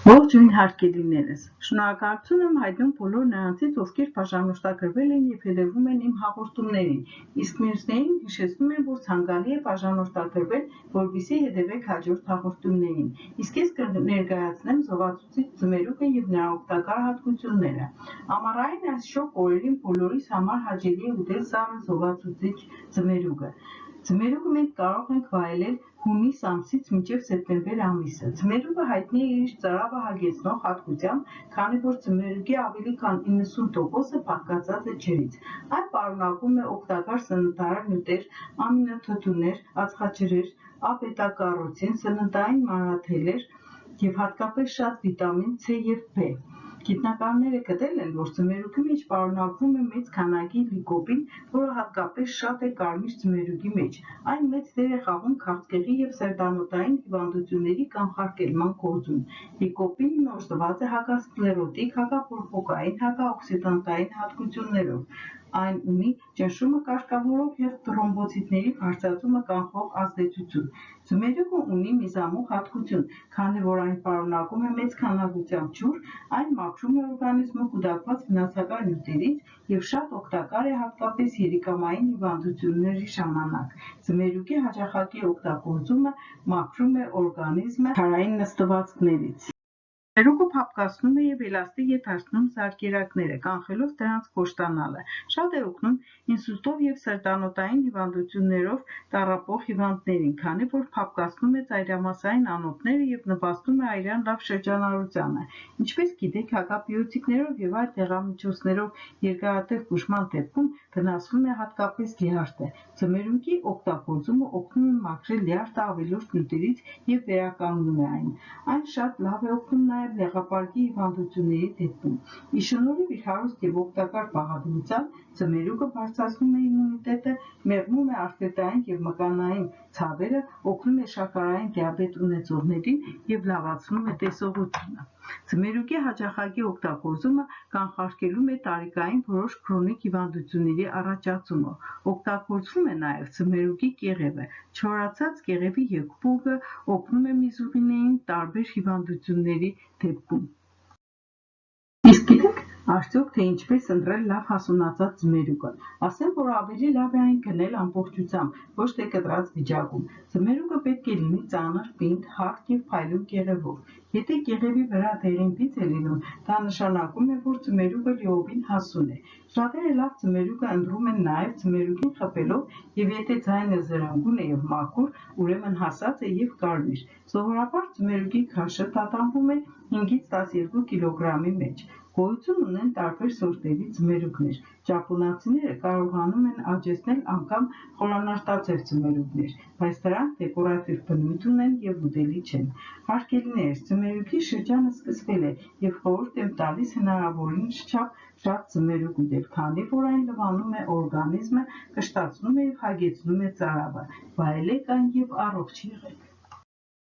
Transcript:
Ողջույն հարգելիներս, շնորհակալություն եմ հայտնում բոլոր նրանցից, ովքեր բաժանորդագրվել են և հետևում են իմ հաղորդումներին, իսկ մյուսներին հիշեցնում եմ, որ ցանկալի է բաժանորդագրվել, որպեսզի հետևեք հաջորդ հաղորդումներին, իսկ ես կներկայացնեմ զովացուցիչ ձմերուկը և նրա օգտակար հատկությունները։ Ամառային այս շոգ օրերին բոլորիս համար հաճելի է ուտել սառը զովացուցիչ ձմերուկը։ Ձմերուկը մենք կարող ենք վայելել հունիս ամսից մինչև սեպտեմբեր ամիսը։ Ձմերուկը հայտնի է իր ծարավը հագեցնող հատկությամբ, քանի որ ձմերուկի ավելի քան 90%-ը բաղկացած է ջրից։ Այն պարունակում է օգտակար սննդարար նյութեր, ամինաթթուներ, ածխաջրեր, Ա-բետա-կարոտին, սննդային մանրաթելեր և հատկապես շատ վիտամին C և B։ Գիտնականները գտել են, որ ձմերուկի մեջ պարունակվում է մեծ քանակի լիկոպին, որը հատկապես շատ է կարմիր ձմերուկի մեջ։ Այն մեծ դեր է խաղում քաղցկեղի և սերտանոթային հիվանդությունների կանխարգելման գործում։ Լիկոպինն օժտված է հակասկլերոտիկ, հակաբորբոքային, հակաօքսիդանտային հատկություններով։ Այն ունի ճնշումը կարգավորող և թրոմբոցիտների բարձրացումը կանխող ազդեցություն։ Ձմերուկը ունի միզամուղ հատկություն, քանի որ այն պարունակում է մեծ քանակությամբ ջուր, այն մաքրում է օրգանիզմը կուտակված վնասակար նյութերից և շատ օգտակար է հատկապես երիկամային հիվանդությունների ժամանակ։ Ձմերուկի հաճախակի օգտագործումը մաքրում է օրգանիզմը քարային նստվածքներից։ Ձմերուկը փափկացնում է և էլաստիկ է դարձնում զարկերակները, կանխելով դրանց կոշտանալը։ Շատ է օգնում ինսուլտով և սերտանոթային հիվանդություններով տառապող հիվանդներին, քանի որ փափկացնում է ծայրամասային անոթները և նպաստում է արյան լավ շրջանառությանը։ Ինչպես գիտեք, հակաբիոտիկներով և այլ դեղամիջոցներով երկարատև բուժման դեպքում վնասվում է հատկապես լյարդը։ Ձմերուկի օգտագործումը օգնում է մաքրել լյարդը ավելորդ նյութերից և վերականգնում է այն։ Այն շատ լավ է օգնում նաև լեղապարկի հիվանդությունների դեպքում։ Ի շնորհիվ իր հարուստ և օգտակար բաղադրության, ձմերուկը բարձրացնում է իմունիտետը, մեղմում է արտերտային և մկանային ցավերը, օգնում է շաքարային դիաբետ ունեցողներին և լավացնում է տեսողությունը։ Ձմերուկի հաճախակի օգտագործումը կանխարգելում է տարիքային որոշ քրոնիկ հիվանդությունների առաջացումը։ Օգտագործվում է նաև ձմերուկի կեղևը։ Չորացած կեղևի եկուղը օգնում է միզուղիներին տարբեր հիվանդությունների դեպքում։ Իսկ գիտեք արդյոք, թե ինչպես ընտրել լավ հասունացած ձմերուկը։ Ասեմ, որ ավելի լավ է այն գնել ամբողջությամբ, ոչ թե կտրած վիճակում։ Ձմերուկը պետք է լինի ծանր, պինդ, հարթ և փայլուն կեղևով։ Եթե կեղևի վրա դեղին բիծ է լինում, դա նշանակում է, որ ձմերուկը լիովին հասուն է։ Շատերը լավ ձմերուկը ընտրում են նաև ձմերուկին խփելով, և եթե ձայնը զրնգուն է և մաքուր, ուրեմն հասած է և կարմիր։ Սովորաբար ձմերուկի քաշը տատանվում է 5-ից 12 կիլոգրամի մեջ։ Գոյություն ունեն տարբեր սորտերի ձմերուկներ։ Ճապոնացիները կարողանում են աճեցնել անգամ խորանարդաձև ձմերուկներ, բայց դրանք դեկորատիվ բնույթ ունեն և ուտելի չեն։ Հարգելիներս, ձմերուկի շրջանը սկսվել է, և խորհուրդ եմ տալիս հնարավորինս չափ շատ ձմերուկ ուտել, քանի որ այն լվանում է օրգանիզմը, կշտացնում է և հագեցնում է ծարավը։ Վայելեք այն և առողջ եղեք։